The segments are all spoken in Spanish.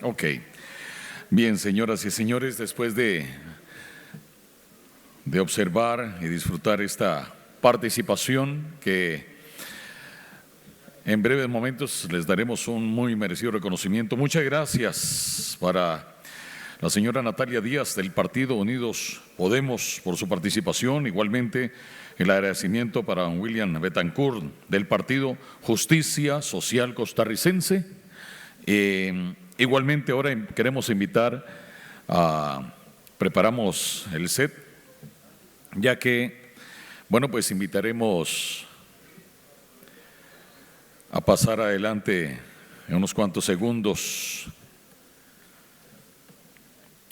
Ok. Bien, señoras y señores, después de observar y disfrutar esta participación que en breves momentos les daremos un muy merecido reconocimiento. Muchas gracias para la señora Natalia Díaz del Partido Unidos Podemos por su participación. Igualmente el agradecimiento para William Betancourt del Partido Justicia Social Costarricense. Igualmente ahora queremos invitar preparamos el set, ya que, bueno, pues invitaremos a pasar adelante en unos cuantos segundos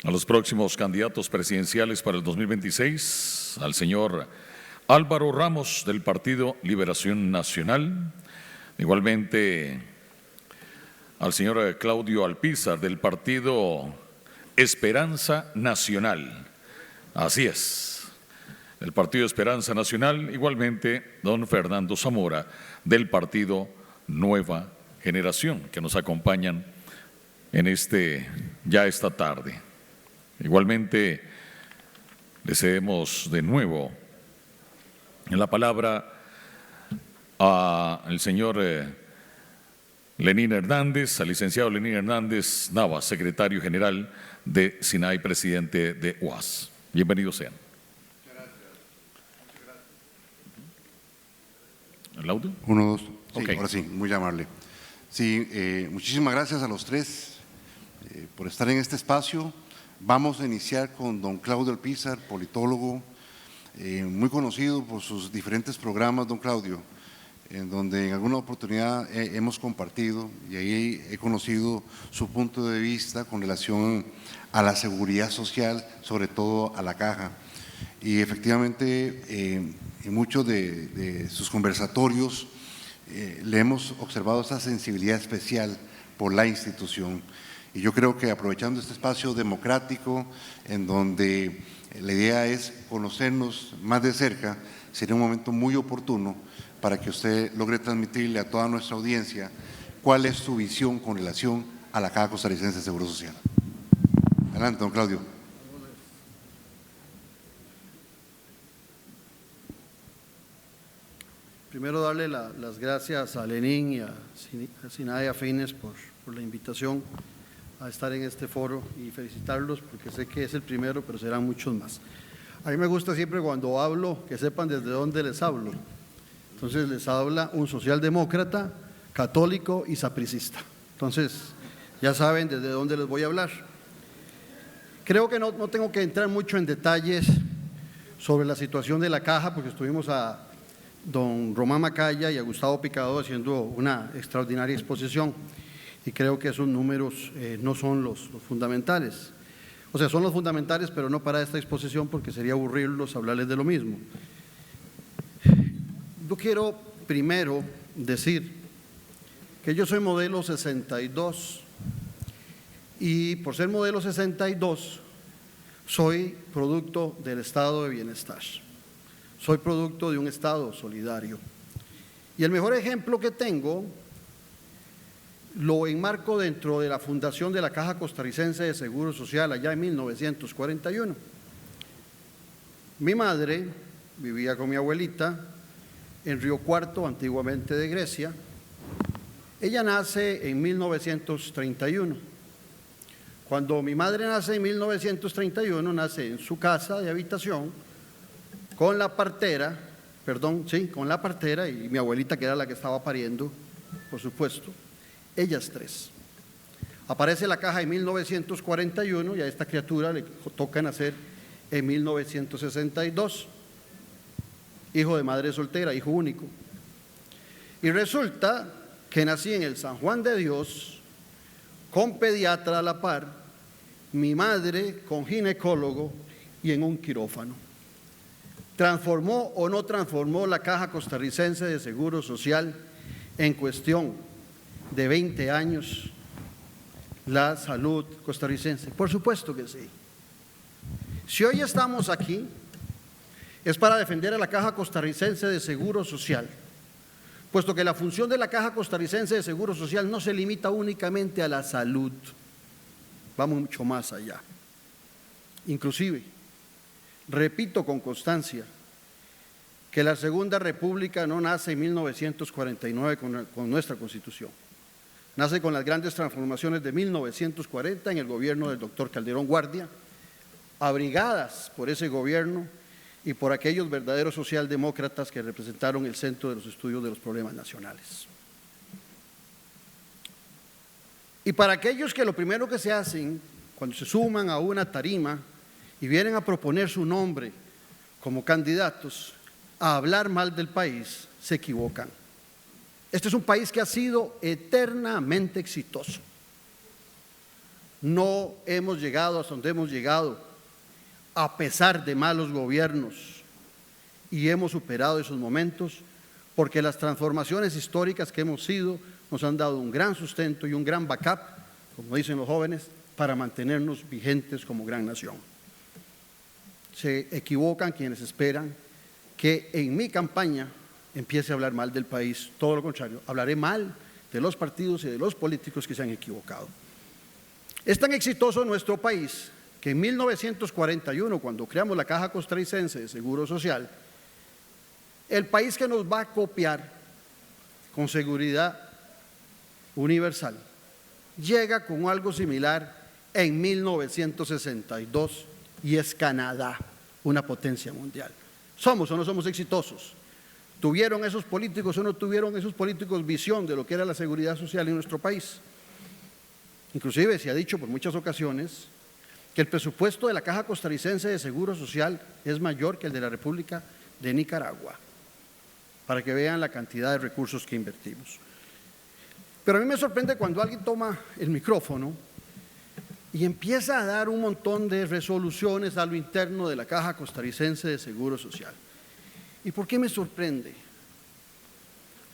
a los próximos candidatos presidenciales para el 2026, al señor Álvaro Ramos del Partido Liberación Nacional, igualmente al señor Claudio Alpizar del Partido Esperanza Nacional. Así es, el Partido Esperanza Nacional, igualmente don Fernando Zamora del Partido Nueva Generación, que nos acompañan en ya esta tarde. Igualmente le cedemos de nuevo la palabra al señor Lenín Hernández, al licenciado Lenín Hernández Navas, secretario general de SINAI, presidente de UAS. Bienvenidos sean. Muchas gracias. ¿El audio? 1, 2. Sí, ok. Ahora sí, muy amable. Sí, muchísimas gracias a los tres por estar en este espacio. Vamos a iniciar con don Claudio Alpizar, politólogo, muy conocido por sus diferentes programas, don Claudio, en donde en alguna oportunidad hemos compartido y ahí he conocido su punto de vista con relación a la seguridad social, sobre todo a la caja. Y efectivamente, en muchos de sus conversatorios le hemos observado esa sensibilidad especial por la institución. Y yo creo que aprovechando este espacio democrático, en donde la idea es conocernos más de cerca, sería un momento muy oportuno para que usted logre transmitirle a toda nuestra audiencia cuál es su visión con relación a la Caja Costarricense de Seguro Social. Adelante, don Claudio. Primero darle las gracias a Lenín y a SINAI Afines por la invitación a estar en este foro y felicitarlos porque sé que es el primero, pero serán muchos más. A mí me gusta siempre cuando hablo que sepan desde dónde les hablo. Entonces les habla un socialdemócrata, católico y sapricista. Entonces ya saben desde dónde les voy a hablar. Creo que no tengo que entrar mucho en detalles sobre la situación de la caja porque estuvimos a don Román Macaya y a Gustavo Picado haciendo una extraordinaria exposición y creo que esos números no son los fundamentales. O sea, son los fundamentales, pero no para esta exposición porque sería aburrirlos hablarles de lo mismo. Yo quiero primero decir que yo soy modelo 62 y por ser modelo 62 soy producto del estado de bienestar. Soy producto de un estado solidario. Y el mejor ejemplo que tengo lo enmarco dentro de la fundación de la Caja Costarricense de Seguro Social allá en 1941. Mi madre vivía con mi abuelita en Río Cuarto, antiguamente de Grecia. Ella nace en 1931. Cuando mi madre nace en 1931, nace en su casa de habitación con la partera, y mi abuelita que era la que estaba pariendo, por supuesto, ellas tres. Aparece la caja en 1941 y a esta criatura le toca nacer en 1962. Hijo de madre soltera, hijo único. Y resulta que nací en el San Juan de Dios, con pediatra a la par, mi madre con ginecólogo y en un quirófano. ¿Transformó o no transformó la Caja Costarricense de Seguro Social en cuestión de 20 años la salud costarricense? Por supuesto que sí. Si hoy estamos aquí es para defender a la Caja Costarricense de Seguro Social, puesto que la función de la Caja Costarricense de Seguro Social no se limita únicamente a la salud. va mucho más allá. Inclusive, repito con constancia, que la Segunda República no nace en 1949 con nuestra Constitución. Nace con las grandes transformaciones de 1940 en el gobierno del doctor Calderón Guardia, abrigadas por ese gobierno y por aquellos verdaderos socialdemócratas que representaron el centro de los estudios de los problemas nacionales. Y para aquellos que lo primero que se hacen cuando se suman a una tarima y vienen a proponer su nombre como candidatos a hablar mal del país, se equivocan. Este es un país que ha sido eternamente exitoso. No hemos llegado hasta donde hemos llegado a pesar de malos gobiernos y hemos superado esos momentos porque las transformaciones históricas que hemos sido nos han dado un gran sustento y un gran backup, como dicen los jóvenes, para mantenernos vigentes como gran nación. Se equivocan quienes esperan que en mi campaña empiece a hablar mal del país. Todo lo contrario, hablaré mal de los partidos y de los políticos que se han equivocado. Es tan exitoso nuestro país que en 1941, cuando creamos la Caja Costarricense de Seguro Social, el país que nos va a copiar con seguridad universal llega con algo similar en 1962 y es Canadá, una potencia mundial. ¿Somos o no somos exitosos? ¿Tuvieron esos políticos o no tuvieron esos políticos visión de lo que era la seguridad social en nuestro país? Inclusive se ha dicho por muchas ocasiones que el presupuesto de la Caja Costarricense de Seguro Social es mayor que el de la República de Nicaragua, para que vean la cantidad de recursos que invertimos. Pero a mí me sorprende cuando alguien toma el micrófono y empieza a dar un montón de resoluciones a lo interno de la Caja Costarricense de Seguro Social. ¿Y por qué me sorprende?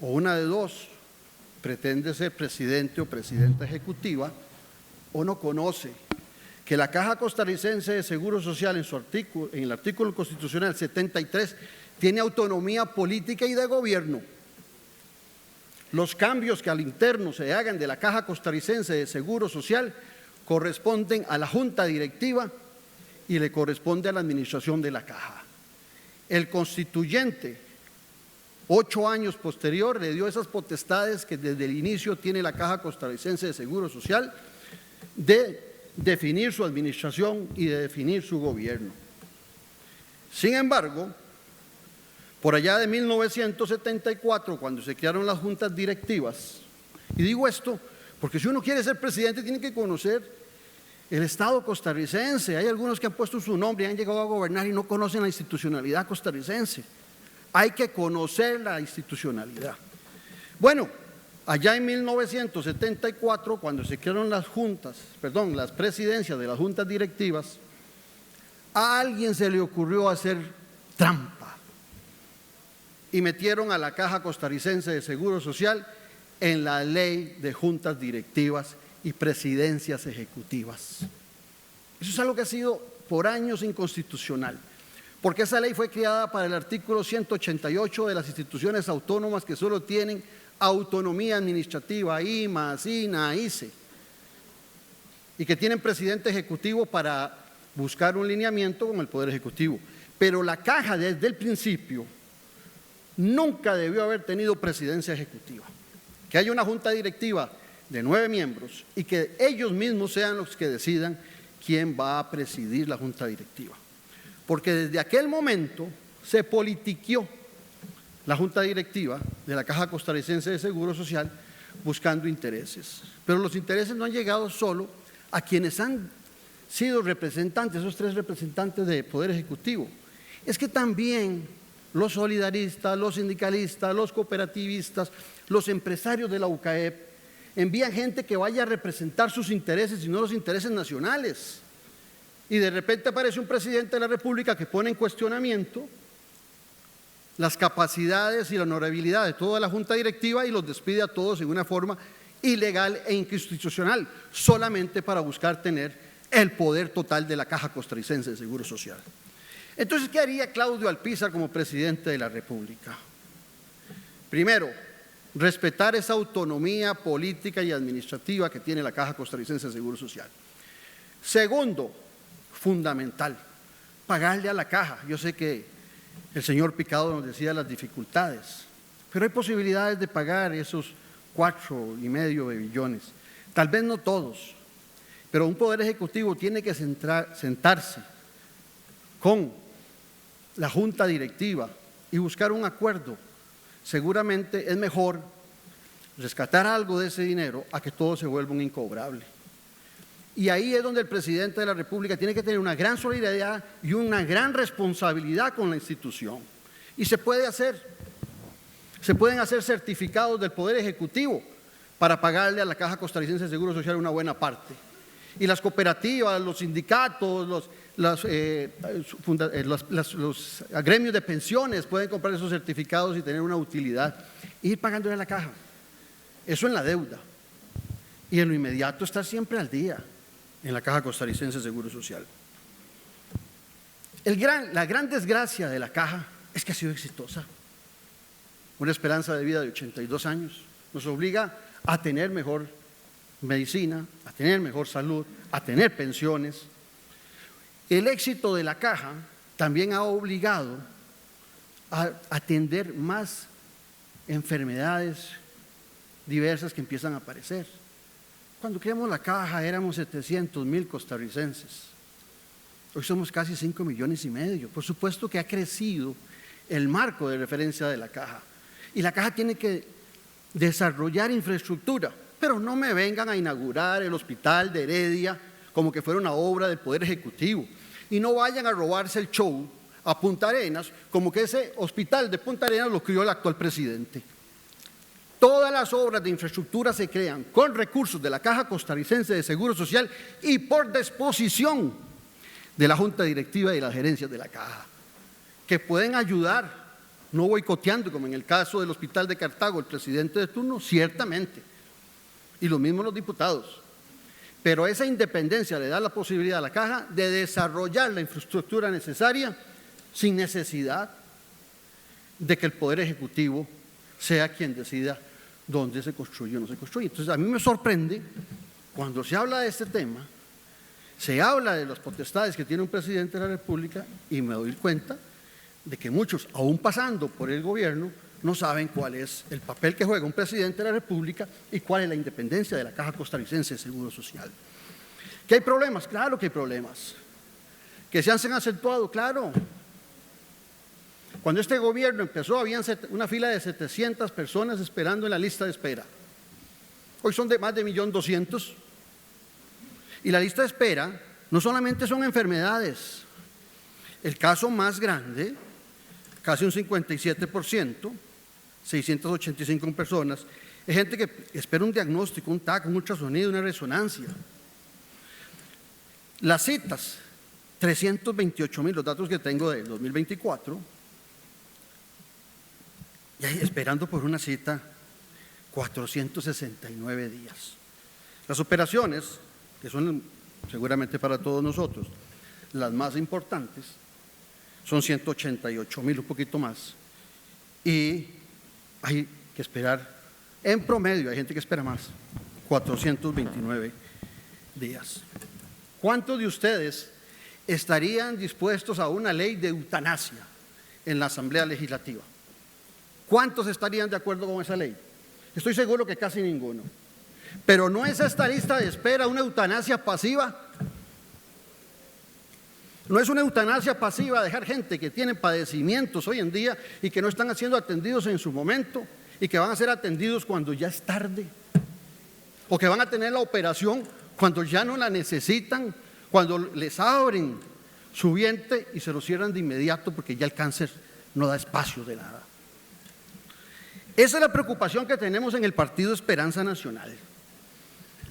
O una de dos, pretende ser presidente o presidenta ejecutiva o no conoce que la Caja Costarricense de Seguro Social en el artículo constitucional 73 tiene autonomía política y de gobierno. Los cambios que al interno se hagan de la Caja Costarricense de Seguro Social corresponden a la Junta Directiva y le corresponde a la administración de la Caja. El constituyente, 8 años posterior, le dio esas potestades que desde el inicio tiene la Caja Costarricense de Seguro Social de definir su administración y de definir su gobierno. Sin embargo, por allá de 1974, cuando se crearon las juntas directivas, y digo esto porque si uno quiere ser presidente tiene que conocer el Estado costarricense. Hay algunos que han puesto su nombre y han llegado a gobernar y no conocen la institucionalidad costarricense. Hay que conocer la institucionalidad. Bueno, allá en 1974, cuando se crearon las presidencias de las juntas directivas, a alguien se le ocurrió hacer trampa y metieron a la Caja Costarricense de Seguro Social en la ley de juntas directivas y presidencias ejecutivas. Eso es algo que ha sido por años inconstitucional, porque esa ley fue creada para el artículo 188 de las instituciones autónomas que solo tienen autonomía administrativa, IMA, SINA, ICE, y que tienen presidente ejecutivo para buscar un lineamiento con el Poder Ejecutivo. Pero la Caja desde el principio nunca debió haber tenido presidencia ejecutiva. Que haya una junta directiva de 9 miembros y que ellos mismos sean los que decidan quién va a presidir la junta directiva. Porque desde aquel momento se politiqueó la junta directiva de la Caja Costarricense de Seguro Social buscando intereses. Pero los intereses no han llegado solo a quienes han sido representantes, esos 3 representantes de Poder Ejecutivo. Es que también los solidaristas, los sindicalistas, los cooperativistas, los empresarios de la UCAEP envían gente que vaya a representar sus intereses y no los intereses nacionales. Y de repente aparece un presidente de la República que pone en cuestionamiento las capacidades y la honorabilidad de toda la junta directiva y los despide a todos en una forma ilegal e inconstitucional, solamente para buscar tener el poder total de la Caja Costarricense de Seguro Social. Entonces, ¿qué haría Claudio Alpizar como presidente de la República? Primero, respetar esa autonomía política y administrativa que tiene la Caja Costarricense de Seguro Social. Segundo, fundamental, pagarle a la caja. Yo sé que el señor Picado nos decía las dificultades, pero hay posibilidades de pagar esos 4,5 billones. Tal vez no todos, pero un Poder Ejecutivo tiene que sentarse con la Junta Directiva y buscar un acuerdo. Seguramente es mejor rescatar algo de ese dinero a que todo se vuelva un incobrable. Y ahí es donde el presidente de la República tiene que tener una gran solidaridad y una gran responsabilidad con la institución. Y se puede hacer. Se pueden hacer certificados del Poder Ejecutivo para pagarle a la Caja Costarricense de Seguro Social una buena parte. Y las cooperativas, los sindicatos, los gremios de pensiones pueden comprar esos certificados y tener una utilidad e ir pagándole a la caja. Eso en la deuda. Y en lo inmediato estar siempre al día en la Caja Costarricense de Seguro Social. La gran desgracia de la caja es que ha sido exitosa. Una esperanza de vida de 82 años. Nos obliga a tener mejor medicina, a tener mejor salud, a tener pensiones. El éxito de la caja también ha obligado a atender más enfermedades diversas que empiezan a aparecer. Cuando creamos la caja éramos 700,000 costarricenses. Hoy somos casi 5,5 millones. Por supuesto que ha crecido el marco de referencia de la caja. Y la caja tiene que desarrollar infraestructura, pero no me vengan a inaugurar el hospital de Heredia como que fuera una obra del Poder Ejecutivo. Y no vayan a robarse el show a Punta Arenas como que ese hospital de Punta Arenas lo crió el actual presidente. Todas las obras de infraestructura se crean con recursos de la Caja Costarricense de Seguro Social y por disposición de la Junta Directiva y las gerencias de la Caja, que pueden ayudar, no boicoteando como en el caso del Hospital de Cartago, el presidente de turno, ciertamente, y lo mismo los diputados. Pero esa independencia le da la posibilidad a la Caja de desarrollar la infraestructura necesaria sin necesidad de que el Poder Ejecutivo sea quien decida dónde se construye o no se construye. Entonces a mí me sorprende cuando se habla de este tema, se habla de las potestades que tiene un presidente de la República y me doy cuenta de que muchos, aún pasando por el gobierno, no saben cuál es el papel que juega un presidente de la República y cuál es la independencia de la Caja Costarricense de Seguro Social. ¿Que hay problemas? Claro que hay problemas. ¿Que se han acentuado? Claro. Cuando este gobierno empezó, había una fila de 700 personas esperando en la lista de espera. Hoy son de más de 1.200.000. Y la lista de espera no solamente son enfermedades. El caso más grande, casi un 57%, 685 personas, es gente que espera un diagnóstico, un TAC, un ultrasonido, una resonancia. Las citas, 328,000, los datos que tengo del 2024, y ahí esperando por una cita 469 días. Las operaciones, que son seguramente para todos nosotros las más importantes, son 188,000, un poquito más, y hay que esperar, en promedio, hay gente que espera más, 429 días. ¿Cuántos de ustedes estarían dispuestos a una ley de eutanasia en la Asamblea Legislativa? ¿Cuántos estarían de acuerdo con esa ley? Estoy seguro que casi ninguno. Pero ¿no es esta lista de espera una eutanasia pasiva? ¿No es una eutanasia pasiva dejar gente que tiene padecimientos hoy en día y que no están siendo atendidos en su momento y que van a ser atendidos cuando ya es tarde? ¿O que van a tener la operación cuando ya no la necesitan, cuando les abren su vientre y se lo cierran de inmediato porque ya el cáncer no da espacio de nada? Esa es la preocupación que tenemos en el Partido Esperanza Nacional.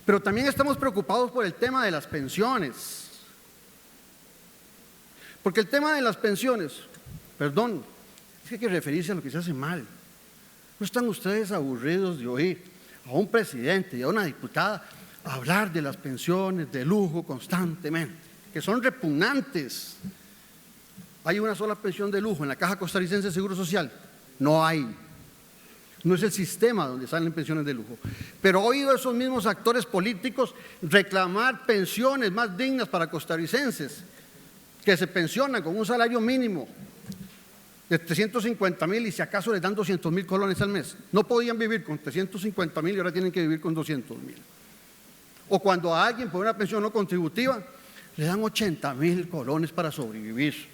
Pero también estamos preocupados por el tema de las pensiones. Porque el tema de las pensiones, perdón, es que hay que referirse a lo que se hace mal. ¿No están ustedes aburridos de oír a un presidente y a una diputada hablar de las pensiones de lujo constantemente, que son repugnantes? ¿Hay una sola pensión de lujo en la Caja Costarricense de Seguro Social? No hay. no es el sistema donde salen pensiones de lujo. Pero he oído a esos mismos actores políticos reclamar pensiones más dignas para costarricenses que se pensionan con un salario mínimo de 350,000 y si acaso les dan 200,000 colones al mes. No podían vivir con 350,000 y ahora tienen que vivir con 200,000. O cuando a alguien por una pensión no contributiva le dan 80,000 colones para sobrevivir.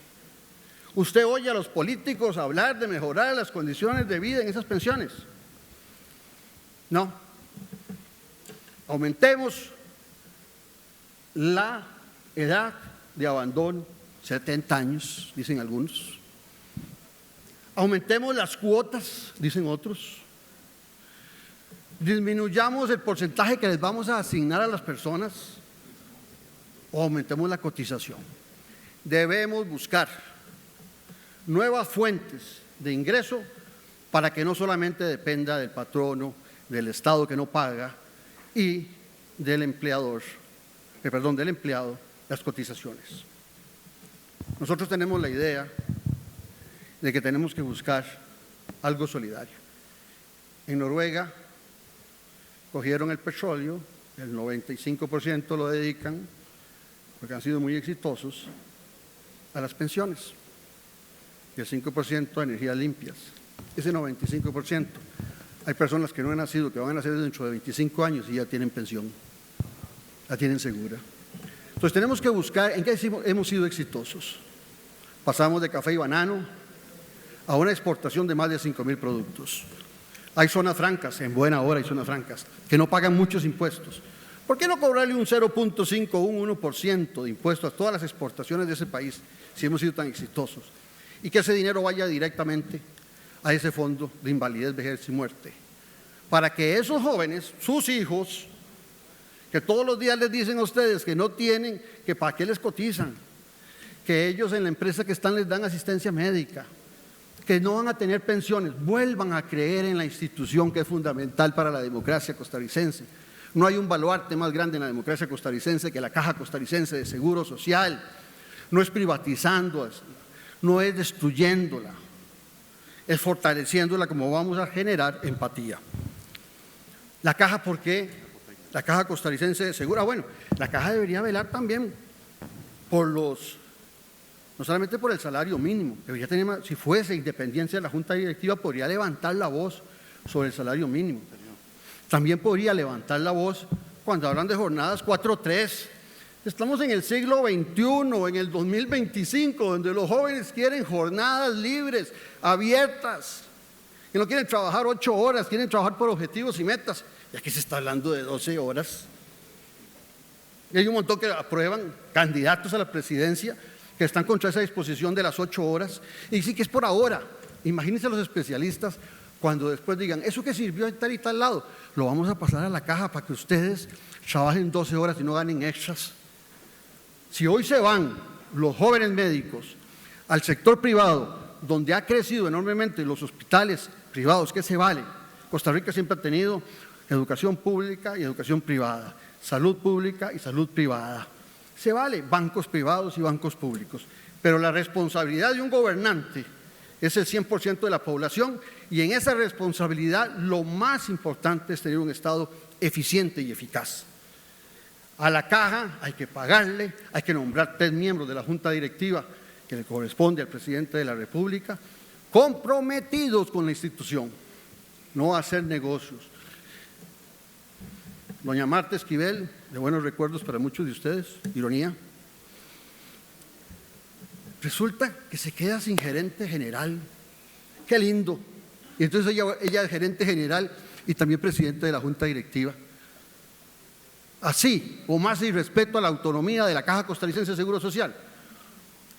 Usted oye a los políticos hablar de mejorar las condiciones de vida en esas pensiones. No. Aumentemos la edad de abandono, 70 años, dicen algunos. Aumentemos las cuotas, dicen otros. Disminuyamos el porcentaje que les vamos a asignar a las personas o aumentemos la cotización. Debemos buscar nuevas fuentes de ingreso para que no solamente dependa del patrono, del Estado que no paga y del empleado las cotizaciones. Nosotros tenemos la idea de que tenemos que buscar algo solidario. En Noruega cogieron el petróleo, el 95% lo dedican, porque han sido muy exitosos, a las pensiones, y el 5% a energías limpias. Ese 95%, hay personas que no han nacido, que van a nacer dentro de 25 años y ya tienen pensión, la tienen segura. Entonces tenemos que buscar en qué hemos sido exitosos. Pasamos de café y banano a una exportación de más de 5,000 productos. Hay zonas francas, en buena hora hay zonas francas, que no pagan muchos impuestos. ¿Por qué no cobrarle un 0.5 o un 1% de impuestos a todas las exportaciones de ese país si hemos sido tan exitosos? Y que ese dinero vaya directamente a ese fondo de invalidez, vejez y muerte. Para que esos jóvenes, sus hijos, que todos los días les dicen a ustedes que no tienen, que para qué les cotizan, que ellos en la empresa que están les dan asistencia médica, que no van a tener pensiones, vuelvan a creer en la institución que es fundamental para la democracia costarricense. No hay un baluarte más grande en la democracia costarricense que la Caja Costarricense de Seguro Social. No es privatizándola, no es destruyéndola, es fortaleciéndola como vamos a generar empatía. La Caja, ¿por qué? La Caja Costarricense de Seguro. Bueno, la Caja debería velar también por no solamente por el salario mínimo, debería tener, si fuese independencia de la Junta Directiva, podría levantar la voz sobre el salario mínimo. También podría levantar la voz cuando hablan de jornadas 4-3. Estamos en el siglo XXI, en el 2025, donde los jóvenes quieren jornadas libres, abiertas, que no quieren trabajar 8 horas, quieren trabajar por objetivos y metas. Y aquí se está hablando de 12 horas. Y hay un montón que aprueban candidatos a la presidencia que están contra esa disposición de las 8 horas, y sí que es por ahora. Imagínense los especialistas cuando después digan, eso que sirvió en tal y tal lado, lo vamos a pasar a la Caja para que ustedes trabajen 12 horas y no ganen extras. Si hoy se van los jóvenes médicos al sector privado, donde ha crecido enormemente los hospitales privados, ¿qué se vale? Costa Rica siempre ha tenido educación pública y educación privada, salud pública y salud privada. Se vale bancos privados y bancos públicos, pero la responsabilidad de un gobernante es el 100% de la población y en esa responsabilidad lo más importante es tener un Estado eficiente y eficaz. A la Caja hay que pagarle, hay que nombrar 3 miembros de la Junta Directiva que le corresponde al presidente de la República, comprometidos con la institución, no a hacer negocios. Doña Marta Esquivel, de buenos recuerdos para muchos de ustedes, ironía, resulta que se queda sin gerente general. ¡Qué lindo! Y entonces ella es gerente general y también presidente de la Junta Directiva. Así, o más irrespeto a la autonomía de la Caja Costarricense de Seguro Social,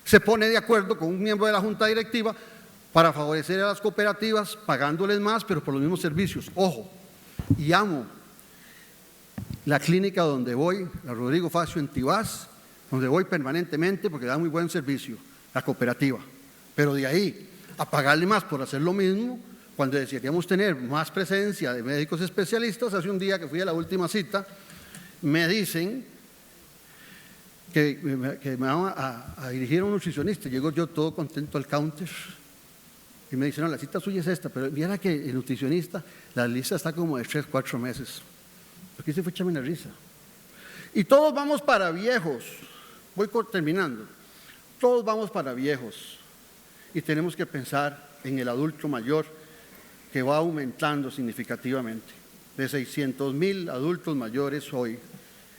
se pone de acuerdo con un miembro de la Junta Directiva para favorecer a las cooperativas, pagándoles más, pero por los mismos servicios. Ojo, y amo la clínica donde voy, la Rodrigo Facio en Tibás, donde voy permanentemente porque da muy buen servicio, la cooperativa. Pero de ahí a pagarle más por hacer lo mismo, cuando desearíamos tener más presencia de médicos especialistas, hace un día que fui a la última cita, me dicen que me van a dirigir a un nutricionista. Llego yo todo contento al counter Y me dice, no, la cita suya es esta, pero viera que el nutricionista, la lista está como de 3, 4 meses. Lo que hice fue echarme la risa. Y todos vamos para viejos. Voy terminando. Todos vamos para viejos. Y tenemos que pensar en el adulto mayor que va aumentando significativamente. De 600,000 adultos mayores hoy,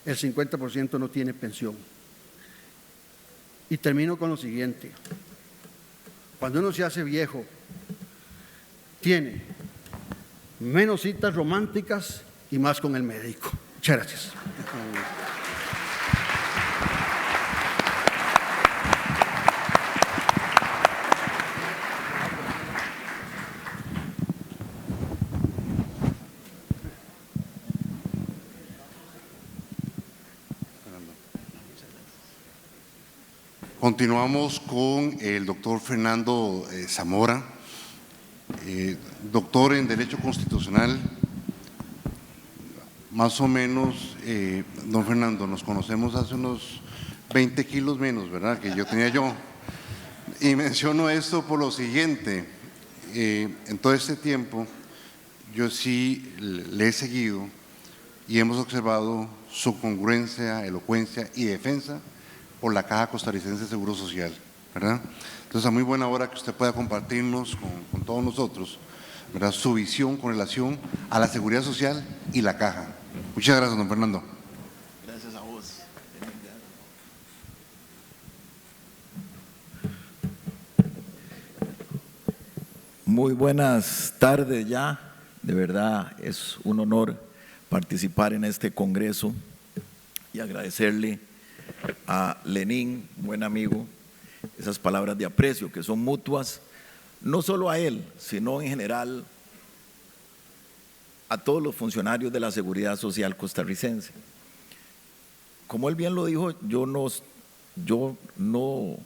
el 50% no tiene pensión. Y termino con lo siguiente. Cuando uno se hace viejo, tiene menos citas románticas y más con el médico. Muchas gracias. Continuamos con el doctor Fernando Zamora, doctor en Derecho Constitucional. Más o menos, don Fernando, nos conocemos hace unos 20 kilos menos, ¿verdad?, que yo tenía yo. Y menciono esto por lo siguiente, en todo este tiempo yo sí le he seguido y hemos observado su congruencia, elocuencia y defensa por la Caja Costarricense de Seguro Social, ¿verdad? Entonces, a muy buena hora que usted pueda compartirnos con todos nosotros, ¿verdad?, su visión con relación a la seguridad social y la Caja. Muchas gracias, don Fernando. Gracias a vos. Muy buenas tardes ya. De verdad es un honor participar en este congreso y agradecerle a Lenín, buen amigo, esas palabras de aprecio que son mutuas, no solo a él, sino en general a todos los funcionarios de la Seguridad Social costarricense. Como él bien lo dijo, yo no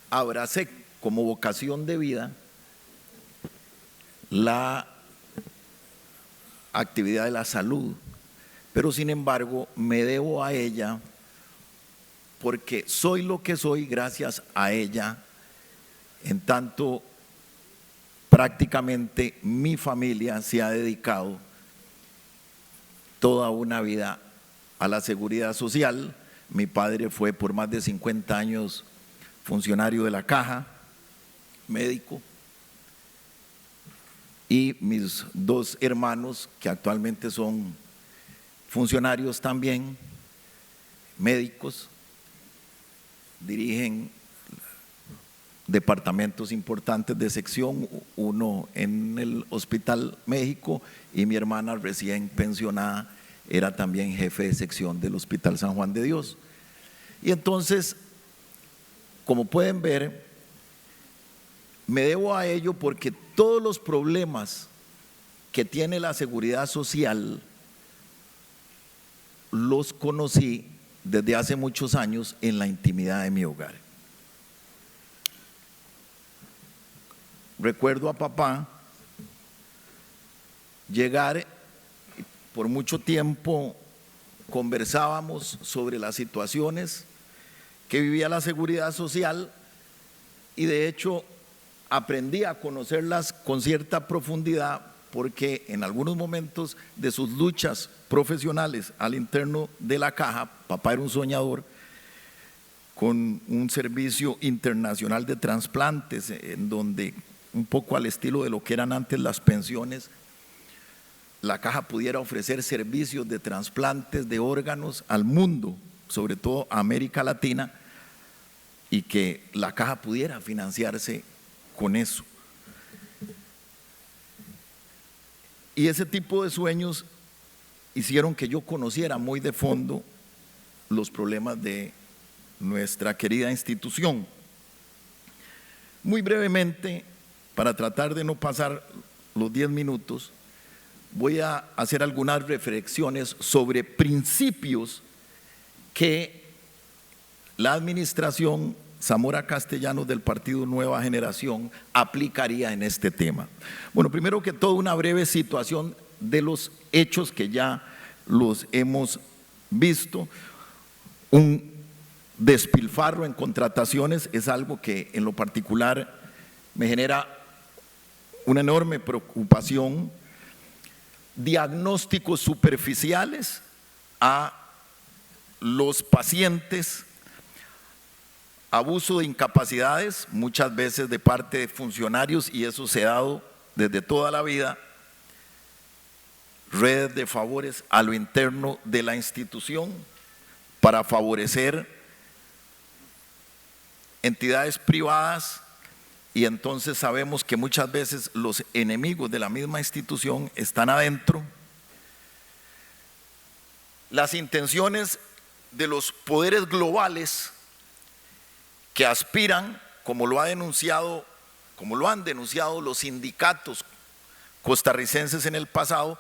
abracé como vocación de vida la actividad de la salud, pero sin embargo me debo a ella porque soy lo que soy gracias a ella, en tanto prácticamente mi familia se ha dedicado toda una vida a la seguridad social. Mi padre fue por más de 50 años funcionario de la Caja, médico, y mis dos hermanos, que actualmente son funcionarios también, médicos, dirigen departamentos importantes de sección, uno en el Hospital México y mi hermana recién pensionada era también jefe de sección del Hospital San Juan de Dios. Y entonces, como pueden ver, me debo a ello porque todos los problemas que tiene la seguridad social los conocí desde hace muchos años en la intimidad de mi hogar. Recuerdo a papá llegar, por mucho tiempo conversábamos sobre las situaciones que vivía la seguridad social y de hecho aprendí a conocerlas con cierta profundidad porque en algunos momentos de sus luchas profesionales al interno de la Caja, papá era un soñador con un servicio internacional de trasplantes en donde, un poco al estilo de lo que eran antes las pensiones, la Caja pudiera ofrecer servicios de trasplantes de órganos al mundo, sobre todo a América Latina, y que la Caja pudiera financiarse con eso. Y ese tipo de sueños hicieron que yo conociera muy de fondo los problemas de nuestra querida institución. Muy brevemente, para tratar de no pasar los 10 minutos, voy a hacer algunas reflexiones sobre principios que la administración Zamora Castellanos del Partido Nueva Generación aplicaría en este tema. Bueno, primero que todo, una breve situación de los hechos que ya los hemos visto. Un despilfarro en contrataciones es algo que en lo particular me genera una enorme preocupación diagnósticos superficiales a los pacientes, abuso de incapacidades, muchas veces de parte de funcionarios, y eso se ha dado desde toda la vida, redes de favores a lo interno de la institución para favorecer entidades privadas, y entonces sabemos que muchas veces los enemigos de la misma institución están adentro. Las intenciones de los poderes globales que aspiran, como lo han denunciado los sindicatos costarricenses en el pasado,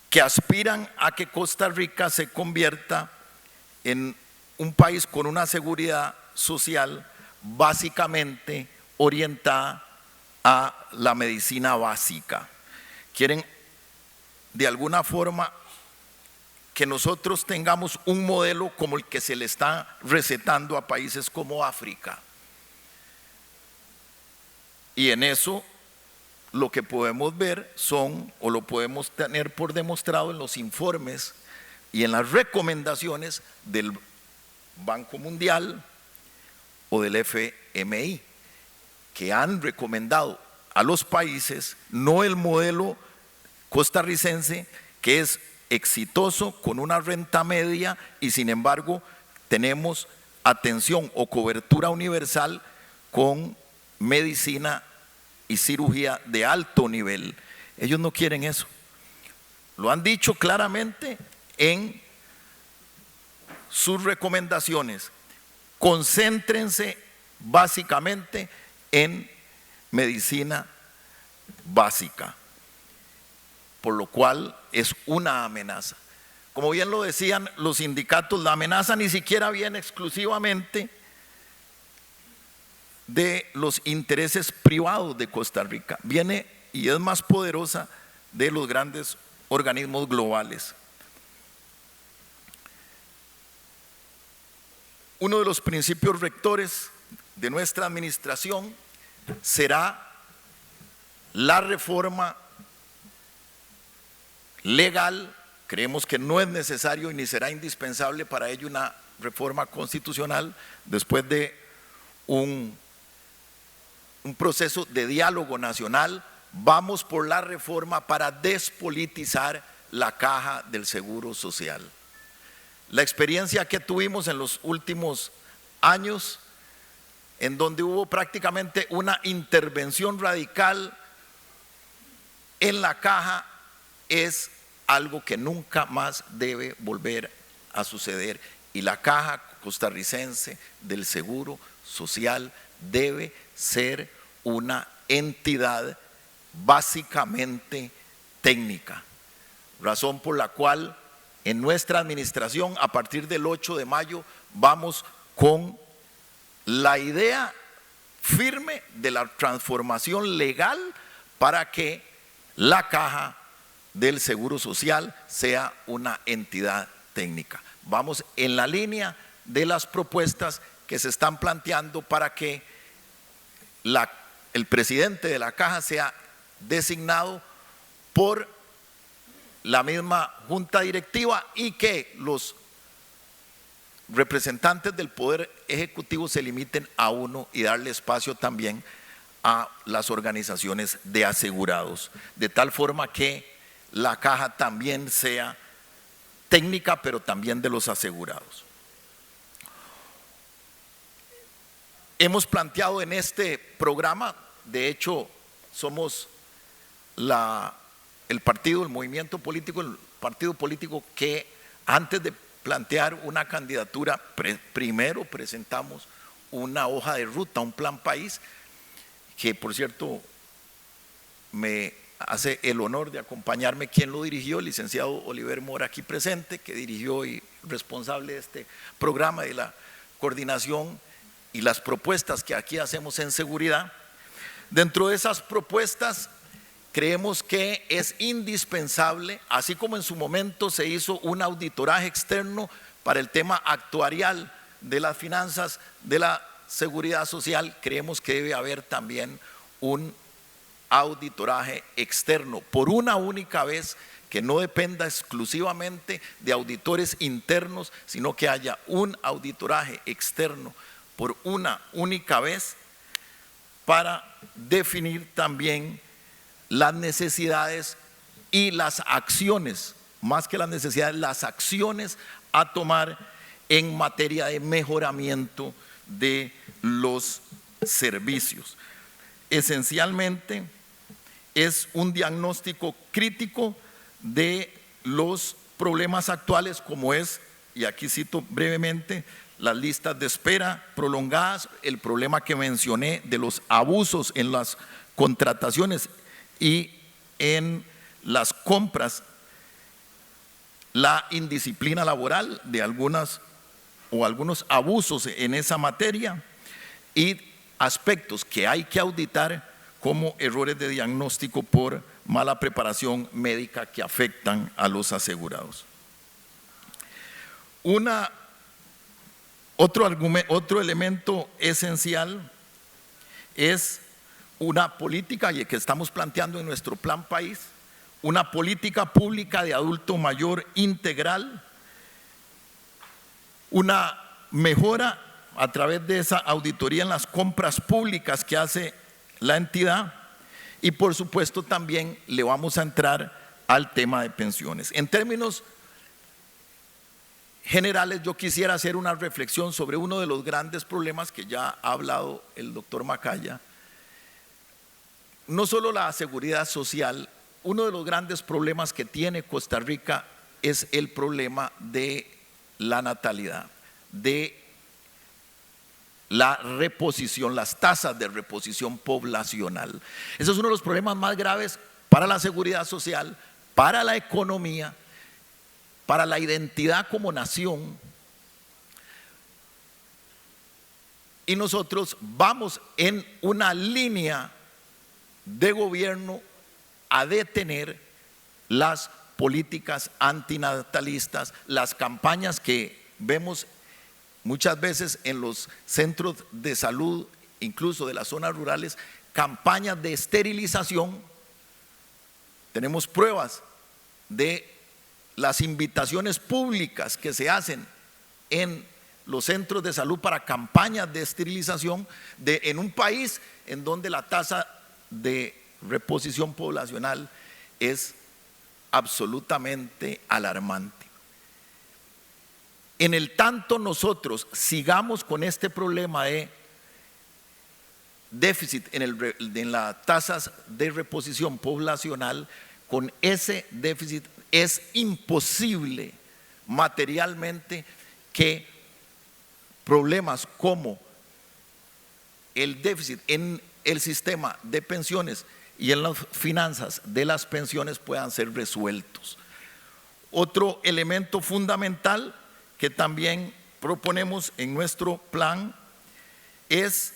que aspiran a que Costa Rica se convierta en un país con una seguridad social básicamente orientada a la medicina básica. Quieren de alguna forma que nosotros tengamos un modelo como el que se le está recetando a países como África. Y en eso lo que podemos ver son, o lo podemos tener por demostrado en los informes y en las recomendaciones del Banco Mundial o del FMI, que han recomendado a los países no el modelo costarricense, que es exitoso con una renta media y sin embargo tenemos atención o cobertura universal con medicina y cirugía de alto nivel. Ellos no quieren eso. Lo han dicho claramente en sus recomendaciones. Concéntrense básicamente en medicina básica, por lo cual es una amenaza. Como bien lo decían los sindicatos, la amenaza ni siquiera viene exclusivamente de los intereses privados de Costa Rica, viene y es más poderosa de los grandes organismos globales. Uno de los principios rectores de nuestra administración será la reforma legal. Creemos que no es necesario y ni será indispensable para ello una reforma constitucional después de un proceso de diálogo nacional. Vamos por la reforma para despolitizar la caja del Seguro Social. La experiencia que tuvimos en los últimos años, en donde hubo prácticamente una intervención radical en la caja, es algo que nunca más debe volver a suceder, y la Caja Costarricense del Seguro Social debe ser una entidad básicamente técnica, razón por la cual en nuestra administración a partir del 8 de mayo vamos con la idea firme de la transformación legal para que la Caja del Seguro Social sea una entidad técnica. Vamos en la línea de las propuestas que se están planteando para que el presidente de la Caja sea designado por la misma junta directiva y que los representantes del Poder Ejecutivo se limiten a uno y darle espacio también a las organizaciones de asegurados, de tal forma que la Caja también sea técnica, pero también de los asegurados. Hemos planteado en este programa, de hecho somos el movimiento político, el partido político que antes de plantear una candidatura, primero presentamos una hoja de ruta, un plan país, que por cierto me hace el honor de acompañarme quien lo dirigió, el licenciado Oliver Mora, aquí presente, que dirigió y responsable de este programa, de la coordinación y las propuestas que aquí hacemos en seguridad. Dentro de esas propuestas creemos que es indispensable, así como en su momento se hizo un auditoraje externo para el tema actuarial de las finanzas de la seguridad social, creemos que debe haber también un auditoraje externo por una única vez, que no dependa exclusivamente de auditores internos, sino que haya un auditoraje externo por una única vez para definir también las necesidades y las acciones, más que las necesidades, las acciones a tomar en materia de mejoramiento de los servicios. Esencialmente es un diagnóstico crítico de los problemas actuales, como es, y aquí cito brevemente, las listas de espera prolongadas, el problema que mencioné de los abusos en las contrataciones y en las compras, la indisciplina laboral de algunos abusos en esa materia y aspectos que hay que auditar como errores de diagnóstico por mala preparación médica que afectan a los asegurados. Otro elemento esencial es una política que estamos planteando en nuestro plan país, una política pública de adulto mayor integral, una mejora a través de esa auditoría en las compras públicas que hace la entidad, y por supuesto también le vamos a entrar al tema de pensiones. En términos generales, yo quisiera hacer una reflexión sobre uno de los grandes problemas que ya ha hablado el doctor Macaya. No solo la seguridad social, uno de los grandes problemas que tiene Costa Rica es el problema de la natalidad, de la reposición, las tasas de reposición poblacional. Ese es uno de los problemas más graves para la seguridad social, para la economía, para la identidad como nación. Y nosotros vamos en una línea de gobierno a detener las políticas antinatalistas, las campañas que vemos muchas veces en los centros de salud, incluso de las zonas rurales, campañas de esterilización. Tenemos pruebas de las invitaciones públicas que se hacen en los centros de salud para campañas de esterilización en un país en donde la tasa de reposición poblacional es absolutamente alarmante. En el tanto nosotros sigamos con este problema de déficit en las tasas de reposición poblacional, con ese déficit es imposible materialmente que problemas como el déficit en el sistema de pensiones y en las finanzas de las pensiones puedan ser resueltos. Otro elemento fundamental que también proponemos en nuestro plan es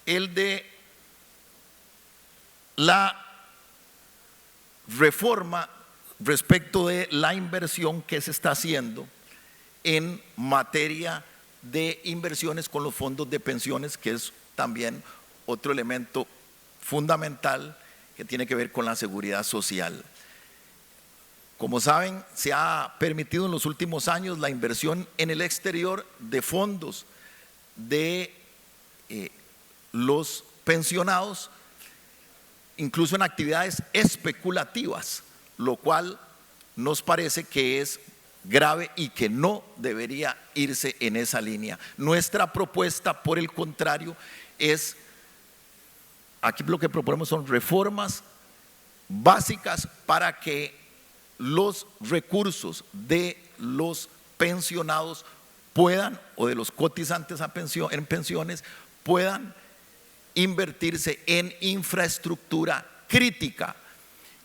el de la reforma respecto de la inversión que se está haciendo en materia de inversiones con los fondos de pensiones, que es también otro elemento fundamental que tiene que ver con la seguridad social. Como saben, se ha permitido en los últimos años la inversión en el exterior de fondos de los pensionados, incluso en actividades especulativas, lo cual nos parece que es grave y que no debería irse en esa línea. Nuestra propuesta, por el contrario, es, aquí lo que proponemos son reformas básicas para que los recursos de los pensionados puedan, o de los cotizantes en pensiones, puedan invertirse en infraestructura crítica.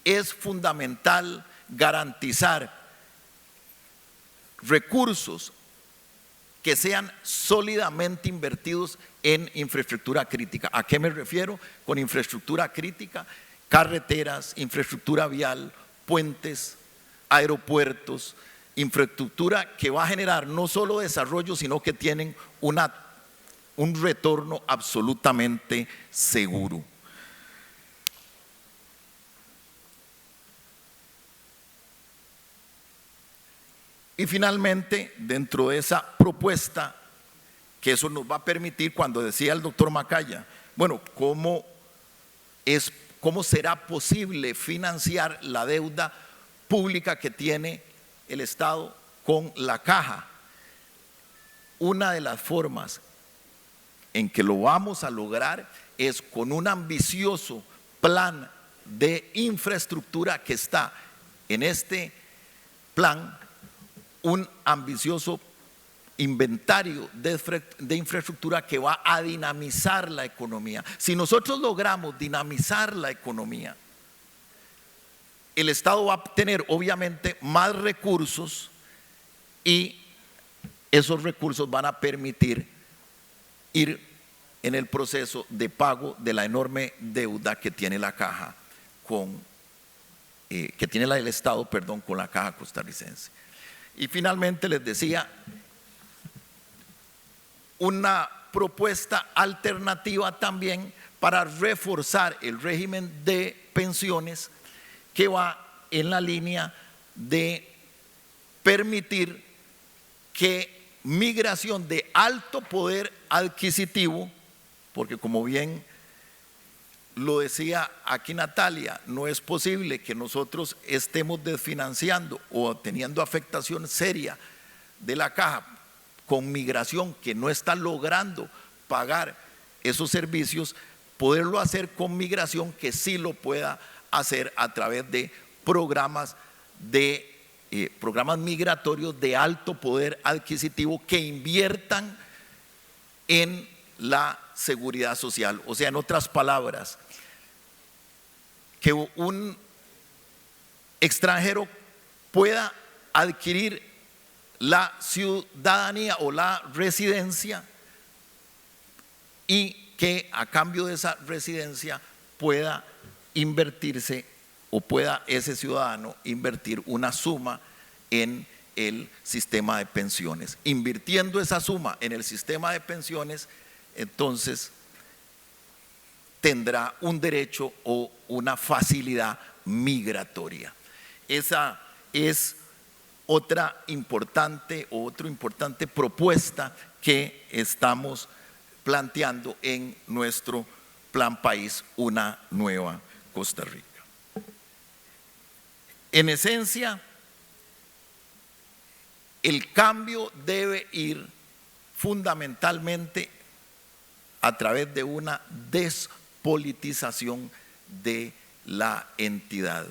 Es fundamental garantizar recursos que sean sólidamente invertidos en infraestructura crítica. ¿A qué me refiero con infraestructura crítica? Carreteras, infraestructura vial, puentes, aeropuertos, infraestructura que va a generar no solo desarrollo, sino que tienen un retorno absolutamente seguro. Y finalmente, dentro de esa propuesta, que eso nos va a permitir, cuando decía el doctor Macaya, bueno, ¿cómo será posible financiar la deuda pública que tiene el Estado con la caja? Una de las formas en que lo vamos a lograr es con un ambicioso plan de infraestructura que está en este plan, un ambicioso inventario de infraestructura que va a dinamizar la economía. Si nosotros logramos dinamizar la economía, el Estado va a tener obviamente más recursos y esos recursos van a permitir ir en el proceso de pago de la enorme deuda que tiene la caja que tiene el Estado, perdón, con la caja costarricense. Y finalmente les decía, una propuesta alternativa también para reforzar el régimen de pensiones que va en la línea de permitir que migración de alto poder adquisitivo, porque como bien lo decía aquí Natalia, no es posible que nosotros estemos desfinanciando o teniendo afectación seria de la caja con migración que no está logrando pagar esos servicios, poderlo hacer con migración que sí lo pueda hacer a través de programas migratorios de alto poder adquisitivo que inviertan en la seguridad social. O sea, en otras palabras, que un extranjero pueda adquirir la ciudadanía o la residencia y que a cambio de esa residencia pueda invertirse o pueda ese ciudadano invertir una suma en el sistema de pensiones. Invirtiendo esa suma en el sistema de pensiones, entonces tendrá un derecho o una facilidad migratoria. Esa es otra importante propuesta que estamos planteando en nuestro Plan País, una nueva Costa Rica. En esencia, el cambio debe ir fundamentalmente a través de una despolitización de la entidad.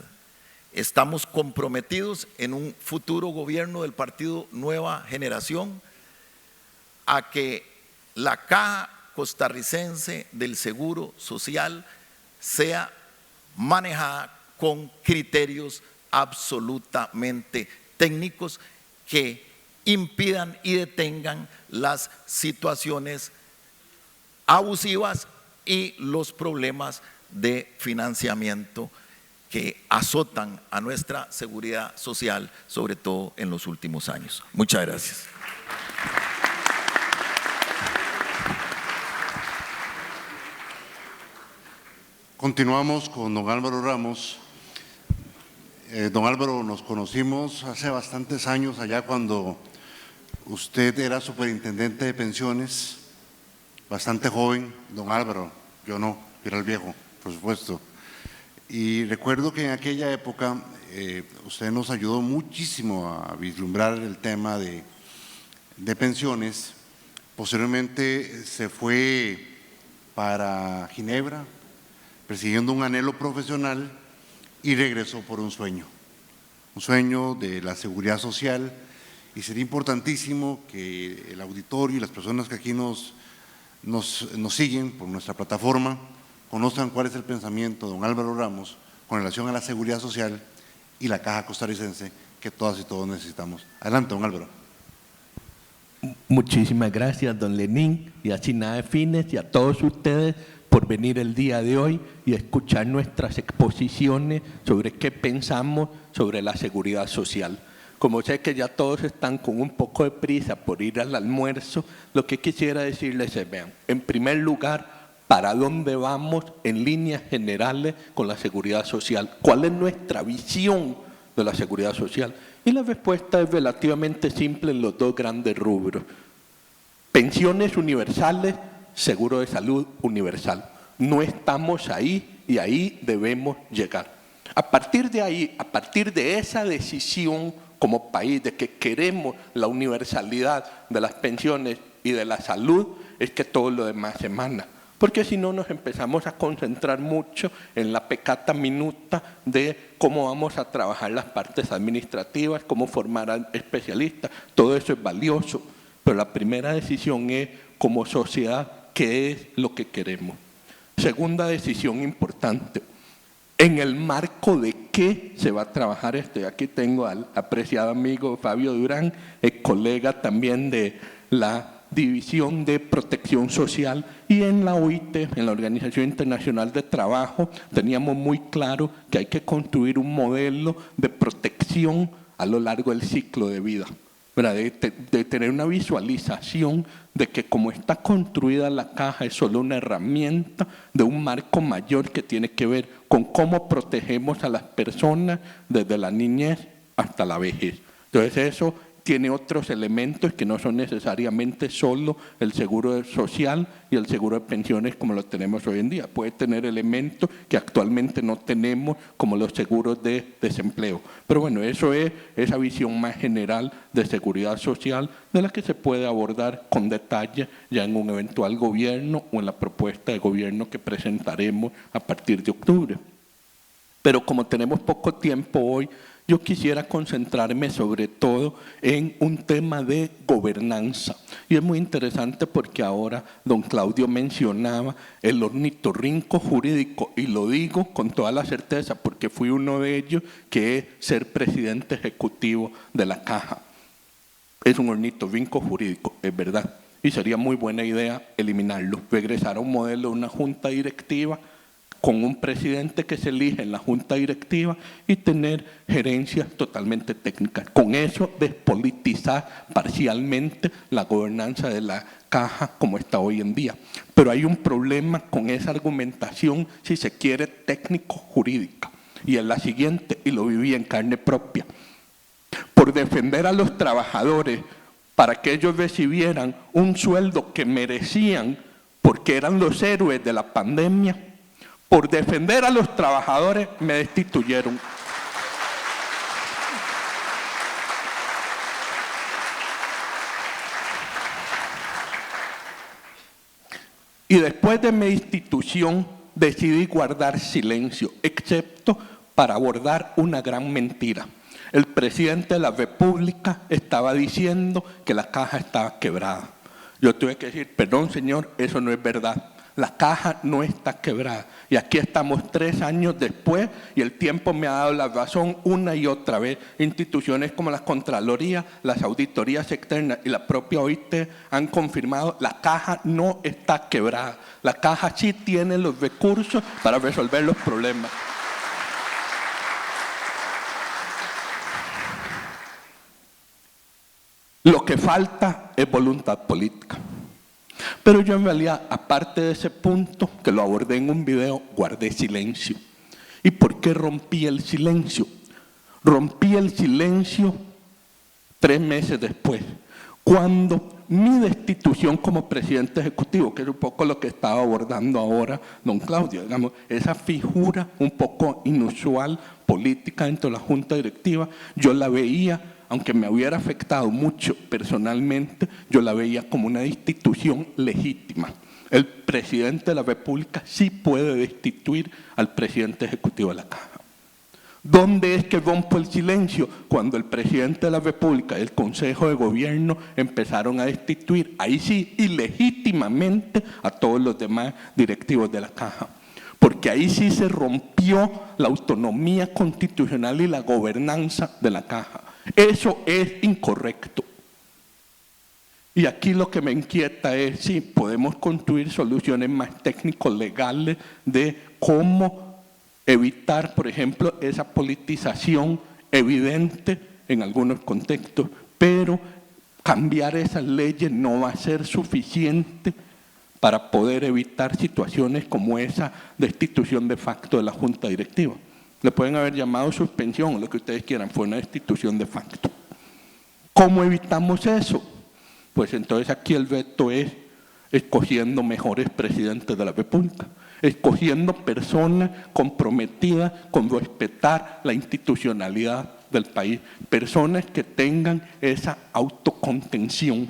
Estamos comprometidos en un futuro gobierno del partido Nueva Generación a que la Caja Costarricense del Seguro Social sea manejada con criterios absolutamente técnicos que impidan y detengan las situaciones abusivas y los problemas de financiamiento que azotan a nuestra seguridad social, sobre todo en los últimos años. Muchas gracias. Continuamos con don Álvaro Ramos. Don Álvaro, nos conocimos hace bastantes años, allá cuando usted era superintendente de pensiones, bastante joven, don Álvaro, yo no, yo era el viejo, por supuesto. Y recuerdo que en aquella época usted nos ayudó muchísimo a vislumbrar el tema de pensiones. Posteriormente se fue para Ginebra, persiguiendo un anhelo profesional, y regresó por un sueño de la seguridad social. Y sería importantísimo que el auditorio y las personas que aquí nos siguen por nuestra plataforma conozcan cuál es el pensamiento de don Álvaro Ramos con relación a la seguridad social y la Caja Costarricense que todas y todos necesitamos. Adelante, don Álvaro. Muchísimas gracias, don Lenín, y a Sinade Fines y a todos ustedes por venir el día de hoy y escuchar nuestras exposiciones sobre qué pensamos sobre la seguridad social. Como sé que ya todos están con un poco de prisa por ir al almuerzo, lo que quisiera decirles es, vean, en primer lugar, ¿para dónde vamos en líneas generales con la seguridad social? ¿Cuál es nuestra visión de la seguridad social? Y la respuesta es relativamente simple en los dos grandes rubros. Pensiones universales, seguro de salud universal. No estamos ahí y ahí debemos llegar. A partir de ahí, a partir de esa decisión como país de que queremos la universalidad de las pensiones y de la salud, es que todo lo demás se emana. Porque si no nos empezamos a concentrar mucho en la pecata minuta de cómo vamos a trabajar las partes administrativas, cómo formar a especialistas. Todo eso es valioso, pero la primera decisión es, como sociedad, ¿qué es lo que queremos? Segunda decisión importante, ¿en el marco de qué se va a trabajar esto? Y aquí tengo al apreciado amigo Fabio Durán, el colega también de la División de Protección Social, y en la OIT, en la Organización Internacional de Trabajo, teníamos muy claro que hay que construir un modelo de protección a lo largo del ciclo de vida, de tener una visualización de que como está construida la caja es solo una herramienta de un marco mayor que tiene que ver con cómo protegemos a las personas desde la niñez hasta la vejez. Entonces eso tiene otros elementos que no son necesariamente solo el seguro social y el seguro de pensiones como lo tenemos hoy en día. Puede tener elementos que actualmente no tenemos, como los seguros de desempleo. Pero bueno, eso es esa visión más general de seguridad social de la que se puede abordar con detalle ya en un eventual gobierno o en la propuesta de gobierno que presentaremos a partir de octubre. Pero como tenemos poco tiempo hoy, yo quisiera concentrarme sobre todo en un tema de gobernanza. Y es muy interesante porque ahora don Claudio mencionaba el ornitorrinco jurídico, y lo digo con toda la certeza porque fui uno de ellos, que es ser presidente ejecutivo de la Caja. Es un ornitorrinco jurídico, es verdad. Y sería muy buena idea eliminarlo, regresar a un modelo de una junta directiva con un presidente que se elige en la junta directiva y tener gerencias totalmente técnicas. Con eso despolitizar parcialmente la gobernanza de la Caja como está hoy en día. Pero hay un problema con esa argumentación, si se quiere, técnico-jurídica. Y es la siguiente, y lo viví en carne propia. Por defender a los trabajadores para que ellos recibieran un sueldo que merecían porque eran los héroes de la pandemia, por defender a los trabajadores me destituyeron. Y después de mi destitución decidí guardar silencio, excepto para abordar una gran mentira. El presidente de la República estaba diciendo que la Caja estaba quebrada. Yo tuve que decir, perdón señor, eso no es verdad. La Caja no está quebrada. Y aquí estamos 3 años después y el tiempo me ha dado la razón una y otra vez. Instituciones como la Contraloría, las auditorías externas y la propia OIT han confirmado la Caja no está quebrada. La Caja sí tiene los recursos para resolver los problemas. Lo que falta es voluntad política. Pero yo en realidad, aparte de ese punto, que lo abordé en un video, guardé silencio. ¿Y por qué rompí el silencio? Rompí el silencio 3 meses después, cuando mi destitución como presidente ejecutivo, que es un poco lo que estaba abordando ahora don Claudio, digamos, esa figura un poco inusual política dentro de la junta directiva, yo la veía, aunque me hubiera afectado mucho personalmente, yo la veía como una destitución legítima. El presidente de la República sí puede destituir al presidente ejecutivo de la Caja. ¿Dónde es que rompo el silencio? Cuando el presidente de la República y el Consejo de Gobierno empezaron a destituir, ahí sí, ilegítimamente, a todos los demás directivos de la Caja. Porque ahí sí se rompió la autonomía constitucional y la gobernanza de la Caja. Eso es incorrecto. Y aquí lo que me inquieta es si podemos construir soluciones más técnico-legales de cómo evitar, por ejemplo, esa politización evidente en algunos contextos, pero cambiar esas leyes no va a ser suficiente para poder evitar situaciones como esa destitución de facto de la Junta Directiva. Le pueden haber llamado suspensión o lo que ustedes quieran, fue una destitución de facto. ¿Cómo evitamos eso? Pues entonces aquí el veto es escogiendo mejores presidentes de la República, escogiendo personas comprometidas con respetar la institucionalidad del país, personas que tengan esa autocontención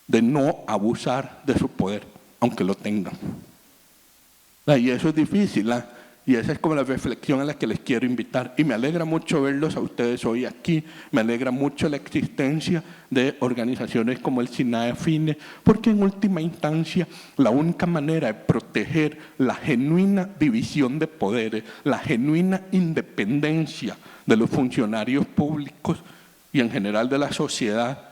de no abusar de su poder, aunque lo tengan. Y eso es difícil, y esa es como la reflexión a la que les quiero invitar. Y me alegra mucho verlos a ustedes hoy aquí, me alegra mucho la existencia de organizaciones como el SINAE FINES, porque en última instancia la única manera de proteger la genuina división de poderes, la genuina independencia de los funcionarios públicos y en general de la sociedad,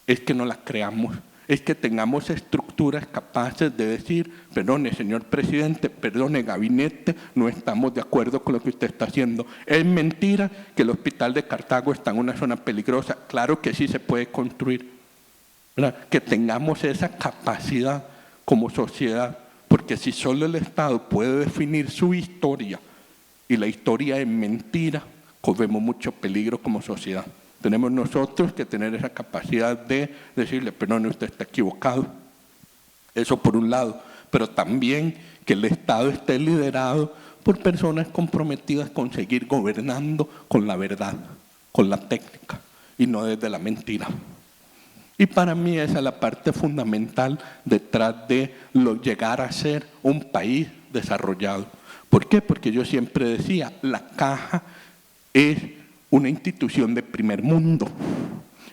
es que no la creamos. Es que tengamos estructuras capaces de decir, perdone, señor presidente, perdone, gabinete, no estamos de acuerdo con lo que usted está haciendo. Es mentira que el hospital de Cartago está en una zona peligrosa. Claro que sí se puede construir. ¿Verdad? Que tengamos esa capacidad como sociedad, porque si solo el Estado puede definir su historia y la historia es mentira, corremos mucho peligro como sociedad. Tenemos nosotros que tener esa capacidad de decirle, perdón, usted está equivocado. Eso por un lado, pero también que el Estado esté liderado por personas comprometidas con seguir gobernando con la verdad, con la técnica y no desde la mentira. Y para mí esa es la parte fundamental detrás de llegar a ser un país desarrollado. ¿Por qué? Porque yo siempre decía, la Caja es una institución de primer mundo.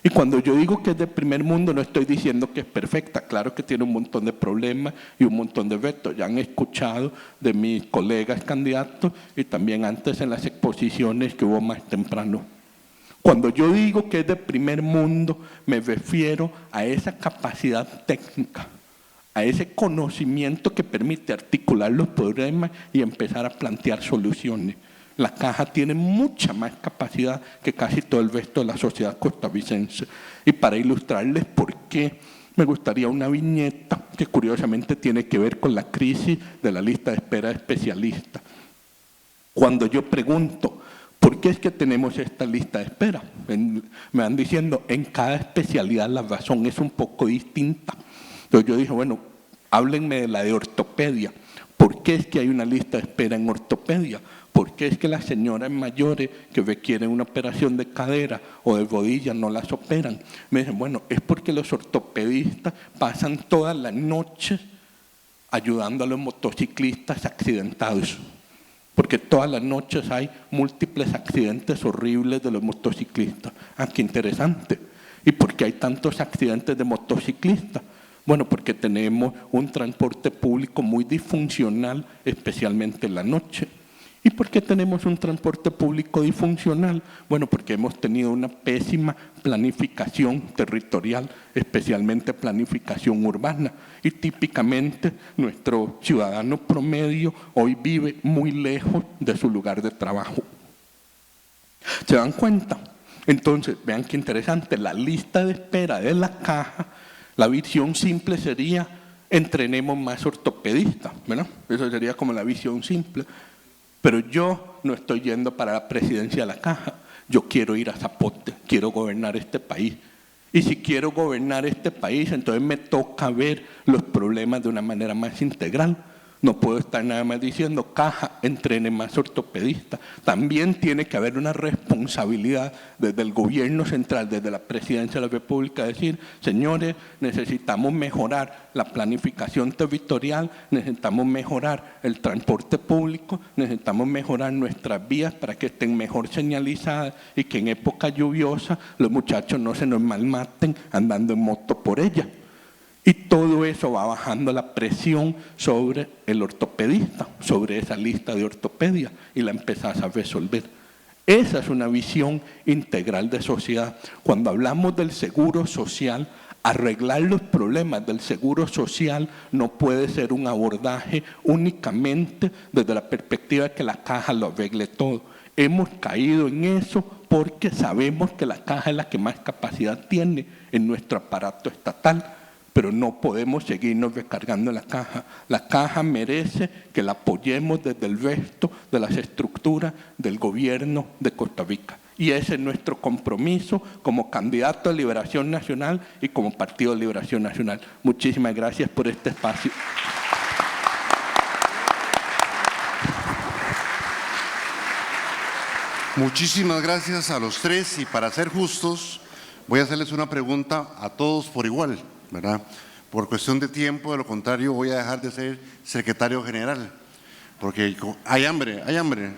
Y cuando yo digo que es de primer mundo, no estoy diciendo que es perfecta. Claro que tiene un montón de problemas y un montón de vetos. Ya han escuchado de mis colegas candidatos y también antes en las exposiciones que hubo más temprano. Cuando yo digo que es de primer mundo, me refiero a esa capacidad técnica, a ese conocimiento que permite articular los problemas y empezar a plantear soluciones. La Caja tiene mucha más capacidad que casi todo el resto de la sociedad costarricense. Y para ilustrarles por qué, me gustaría una viñeta que curiosamente tiene que ver con la crisis de la lista de espera de especialistas. Cuando yo pregunto, ¿por qué es que tenemos esta lista de espera? Me van diciendo, en cada especialidad la razón es un poco distinta. Entonces yo dije, bueno, háblenme de la de ortopedia. ¿Por qué es que hay una lista de espera en ortopedia? ¿Por qué es que las señoras mayores que requieren una operación de cadera o de rodilla no las operan? Me dicen, bueno, es porque los ortopedistas pasan todas las noches ayudando a los motociclistas accidentados. Porque todas las noches hay múltiples accidentes horribles de los motociclistas. Ah, qué interesante. ¿Y por qué hay tantos accidentes de motociclistas? Bueno, porque tenemos un transporte público muy disfuncional, especialmente en la noche. ¿Y por qué tenemos un transporte público disfuncional? Bueno, porque hemos tenido una pésima planificación territorial, especialmente planificación urbana. Y típicamente nuestro ciudadano promedio hoy vive muy lejos de su lugar de trabajo. ¿Se dan cuenta? Entonces, vean qué interesante, la lista de espera de la Caja, la visión simple sería, entrenemos más ortopedistas, ¿verdad? Eso sería como la visión simple. Pero yo no estoy yendo para la presidencia de la Caja. Yo quiero ir a Zapote, quiero gobernar este país. Y si quiero gobernar este país, entonces me toca ver los problemas de una manera más integral. No puedo estar nada más diciendo, Caja, entrene más ortopedistas. También tiene que haber una responsabilidad desde el gobierno central, desde la presidencia de la República, decir, señores, necesitamos mejorar la planificación territorial, necesitamos mejorar el transporte público, necesitamos mejorar nuestras vías para que estén mejor señalizadas y que en época lluviosa los muchachos no se nos malmaten andando en moto por ella. Y todo eso va bajando la presión sobre el ortopedista, sobre esa lista de ortopedia, y la empezás a resolver. Esa es una visión integral de sociedad. Cuando hablamos del seguro social, arreglar los problemas del seguro social no puede ser un abordaje únicamente desde la perspectiva de que la Caja lo arregle todo. Hemos caído en eso porque sabemos que la Caja es la que más capacidad tiene en nuestro aparato estatal. pero no podemos seguirnos recargando la caja. La caja merece que la apoyemos desde el resto de las estructuras del gobierno de Costa Rica. Y ese es nuestro compromiso como candidato a Liberación Nacional y como Partido de Liberación Nacional. Muchísimas gracias por este espacio. Muchísimas gracias a los tres, y para ser justos, voy a hacerles una pregunta a todos por igual, ¿verdad? Por cuestión de tiempo, de lo contrario voy a dejar de ser secretario general, porque hay hambre,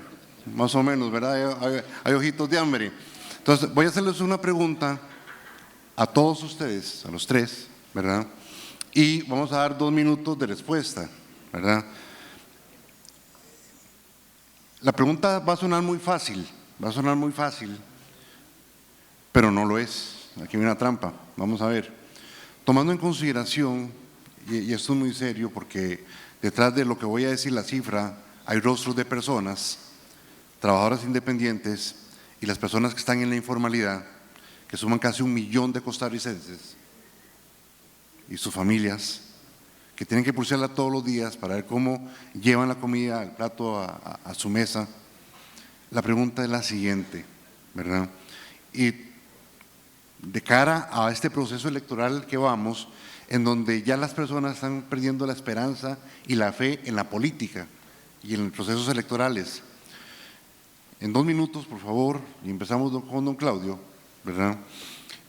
más o menos, ¿verdad? Hay ojitos de hambre. Entonces, voy a hacerles una pregunta a todos ustedes, a los tres, ¿verdad? Y vamos a dar 2 minutos de respuesta, ¿verdad? La pregunta va a sonar muy fácil, pero no lo es. Aquí hay una trampa. Vamos a ver. Tomando en consideración, y esto es muy serio porque detrás de lo que voy a decir, la cifra, hay rostros de personas, trabajadoras independientes y las personas que están en la informalidad, que suman casi 1 millón de costarricenses y sus familias, que tienen que pulsearla todos los días para ver cómo llevan la comida, el plato a su mesa. La pregunta es la siguiente, ¿verdad? Y de cara a este proceso electoral que vamos, en donde ya las personas están perdiendo la esperanza y la fe en la política y en los procesos electorales. En 2 minutos, por favor, y empezamos con don Claudio, ¿verdad?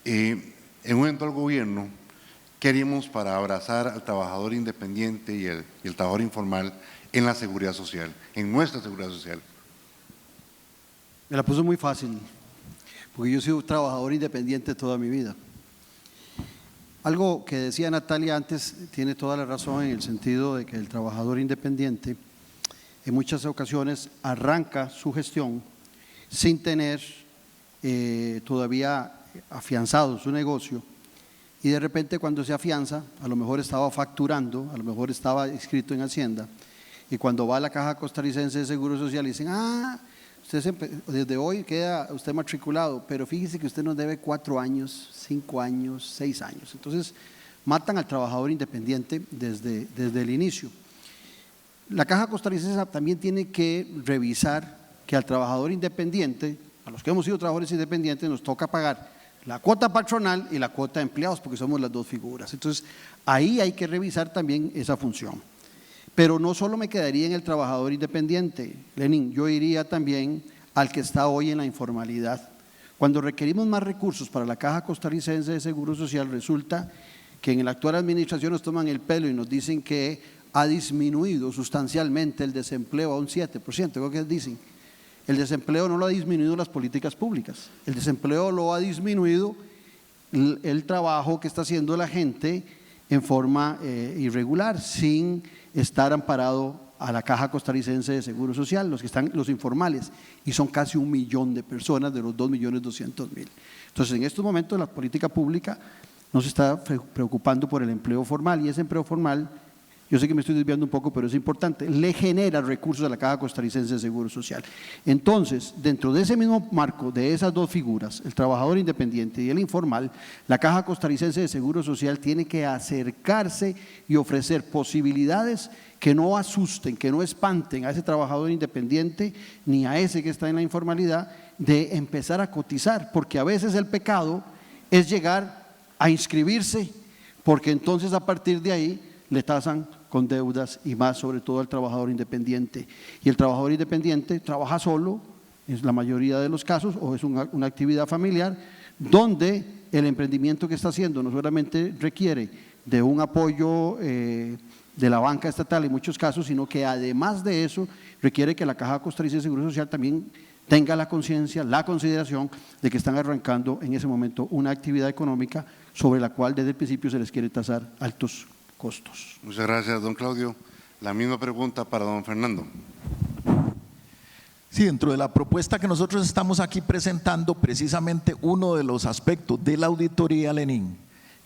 En un evento al gobierno, ¿qué haríamos para abrazar al trabajador independiente y el trabajador informal en la seguridad social, en nuestra seguridad social? Me la puso muy fácil, porque yo he sido trabajador independiente toda mi vida. Algo que decía Natalia antes tiene toda la razón, en el sentido de que el trabajador independiente en muchas ocasiones arranca su gestión sin tener todavía afianzado su negocio, y de repente cuando se afianza, a lo mejor estaba facturando, a lo mejor estaba inscrito en Hacienda, y cuando va a la Caja Costarricense de Seguro Social dicen: usted desde hoy queda usted matriculado, pero fíjese que usted nos debe 4 años, 5 años, 6 años. Entonces matan al trabajador independiente desde el inicio. La Caja Costarricense también tiene que revisar que al trabajador independiente, a los que hemos sido trabajadores independientes, nos toca pagar la cuota patronal y la cuota de empleados, porque somos las 2 figuras. Entonces ahí hay que revisar también esa función. Pero no solo me quedaría en el trabajador independiente, Lenín, yo iría también al que está hoy en la informalidad. Cuando requerimos más recursos para la Caja Costarricense de Seguro Social, resulta que en la actual administración nos toman el pelo y nos dicen que ha disminuido sustancialmente el desempleo a un 7%. ¿Qué es lo que dicen? El desempleo no lo ha disminuido las políticas públicas, el desempleo lo ha disminuido el trabajo que está haciendo la gente en forma irregular, sin estar amparado a la Caja Costarricense de Seguro Social, los informales, y son casi 1 millón de personas de los 2.200.000. Entonces, en estos momentos la política pública no se está preocupando por el empleo formal, y ese empleo formal, yo sé que me estoy desviando un poco, pero es importante, le genera recursos a la Caja Costarricense de Seguro Social. Entonces, dentro de ese mismo marco, de esas 2 figuras, el trabajador independiente y el informal, la Caja Costarricense de Seguro Social tiene que acercarse y ofrecer posibilidades que no asusten, que no espanten a ese trabajador independiente ni a ese que está en la informalidad, de empezar a cotizar, porque a veces el pecado es llegar a inscribirse, porque entonces a partir de ahí le tasan con deudas, y más sobre todo al trabajador independiente. Y el trabajador independiente trabaja solo, en la mayoría de los casos, o es una actividad familiar, donde el emprendimiento que está haciendo no solamente requiere de un apoyo de la banca estatal en muchos casos, sino que además de eso requiere que la Caja Costarricense de Seguro Social también tenga la conciencia, la consideración de que están arrancando en ese momento una actividad económica sobre la cual desde el principio se les quiere tasar altos costos. Muchas gracias, don Claudio. La misma pregunta para don Fernando. Sí, dentro de la propuesta que nosotros estamos aquí presentando, precisamente uno de los aspectos de la auditoría, Lenín,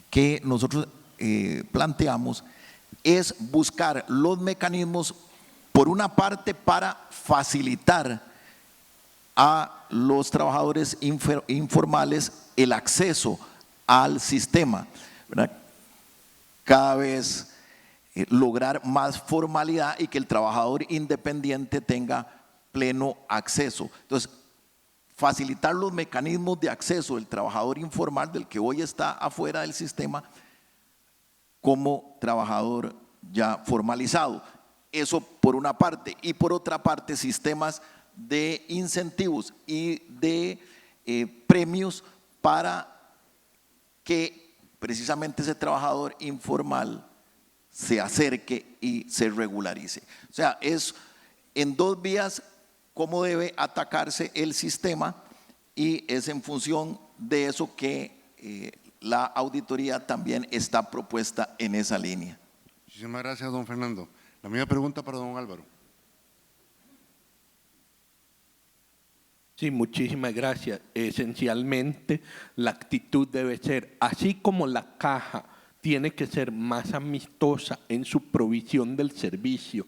que nosotros planteamos es buscar los mecanismos, por una parte, para facilitar a los trabajadores informales el acceso al sistema, ¿verdad? cada vez lograr más formalidad y que el trabajador independiente tenga pleno acceso. Entonces, facilitar los mecanismos de acceso del trabajador informal, del que hoy está afuera del sistema, como trabajador ya formalizado. Eso por una parte. Y por otra parte, sistemas de incentivos y de premios para que precisamente ese trabajador informal se acerque y se regularice. O sea, es en dos vías cómo debe atacarse el sistema, y es en función de eso que la auditoría también está propuesta en esa línea. Muchísimas gracias, don Fernando. La misma pregunta para don Álvaro. Sí, muchísimas gracias. Esencialmente, la actitud debe ser, así como la caja tiene que ser más amistosa en su provisión del servicio,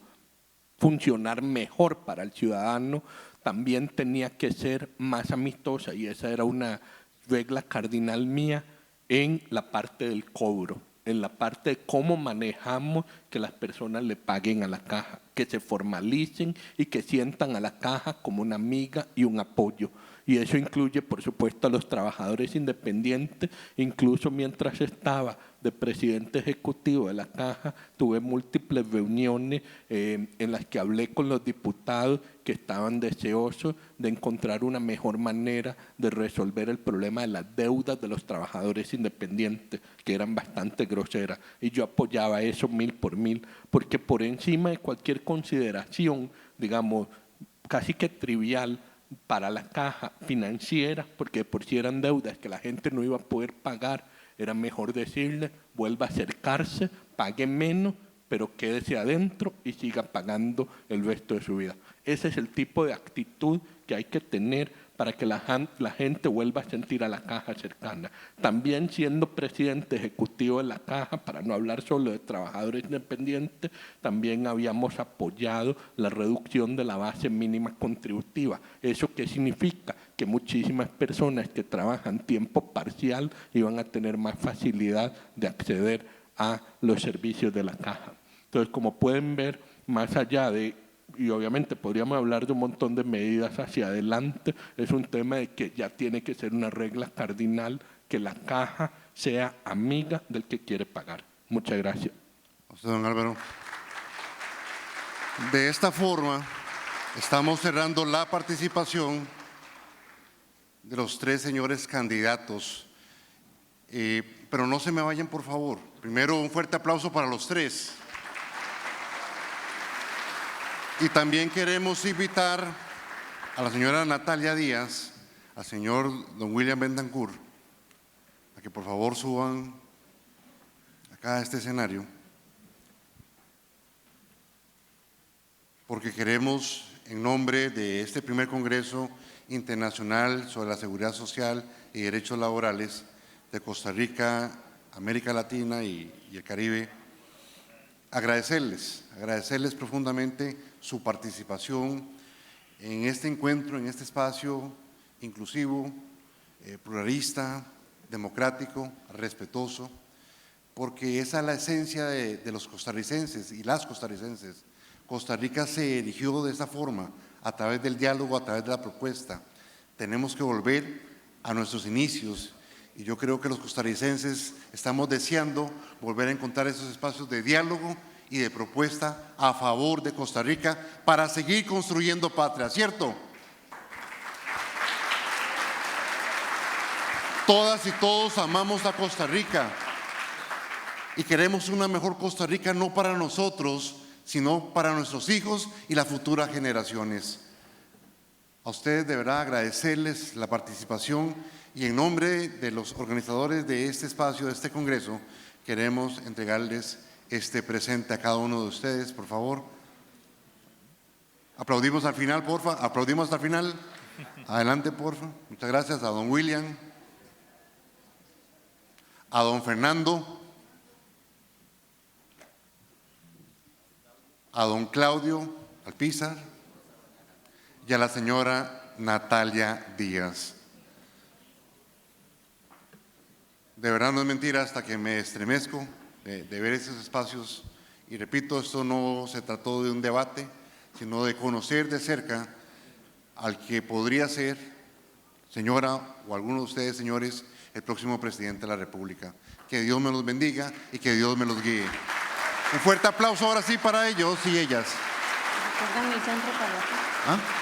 funcionar mejor para el ciudadano, también tenía que ser más amistosa, y esa era una regla cardinal mía, en la parte del cobro, en la parte de cómo manejamos que las personas le paguen a la caja, que se formalicen y que sientan a la caja como una amiga y un apoyo. Y eso incluye, por supuesto, a los trabajadores independientes. Incluso mientras estaba de presidente ejecutivo de la caja, tuve múltiples reuniones en las que hablé con los diputados que estaban deseosos de encontrar una mejor manera de resolver el problema de las deudas de los trabajadores independientes, que eran bastante groseras. Y yo apoyaba eso 1000%, porque por encima de cualquier consideración, digamos, casi que trivial, para la caja financiera, porque por si eran deudas que la gente no iba a poder pagar, era mejor decirle: vuelva a acercarse, pague menos, pero quédese adentro y siga pagando el resto de su vida. Ese es el tipo de actitud que hay que tener para que la gente vuelva a sentir a la caja cercana. También, siendo presidente ejecutivo de la caja, para no hablar solo de trabajadores independientes, también habíamos apoyado la reducción de la base mínima contributiva. ¿Eso qué significa? Que muchísimas personas que trabajan tiempo parcial iban a tener más facilidad de acceder a los servicios de la caja. Entonces, como pueden ver, más allá de, y obviamente podríamos hablar de un montón de medidas hacia adelante, es un tema de que ya tiene que ser una regla cardinal que la caja sea amiga del que quiere pagar. Muchas gracias. A usted, don Álvaro. De esta forma, estamos cerrando la participación de los tres señores candidatos. Pero no se me vayan, por favor. Primero, un fuerte aplauso para los tres. Y también queremos invitar a la señora Natalia Díaz, al señor don William Bentancur, a que por favor suban acá a este escenario, porque queremos, en nombre de este primer Congreso Internacional sobre la Seguridad Social y Derechos Laborales de Costa Rica, América Latina y el Caribe, agradecerles profundamente su participación en este encuentro, en este espacio inclusivo, pluralista, democrático, respetuoso, porque esa es la esencia de los costarricenses y las costarricenses. Costa Rica se erigió de esa forma, a través del diálogo, a través de la propuesta. Tenemos que volver a nuestros inicios, y yo creo que los costarricenses estamos deseando volver a encontrar esos espacios de diálogo y de propuesta a favor de Costa Rica para seguir construyendo patria, ¿cierto? Todas y todos amamos a Costa Rica y queremos una mejor Costa Rica, no para nosotros, sino para nuestros hijos y las futuras generaciones. A ustedes de verdad agradecerles la participación, y en nombre de los organizadores de este espacio, de este congreso, queremos entregarles este presente a cada uno de ustedes, por favor. Aplaudimos al final, porfa. Aplaudimos hasta el final. Adelante, porfa. Muchas gracias a don William, a don Fernando, a don Claudio Alpizar y a la señora Natalia Díaz. De verdad no es mentira, hasta que me estremezco de ver esos espacios. Y repito, esto no se trató de un debate, sino de conocer de cerca al que podría ser, señora o alguno de ustedes, señores, el próximo presidente de la República. Que Dios me los bendiga y que Dios me los guíe. Un fuerte aplauso ahora sí para ellos y ellas. ¿Recuerdan el centro para la... ¿Ah?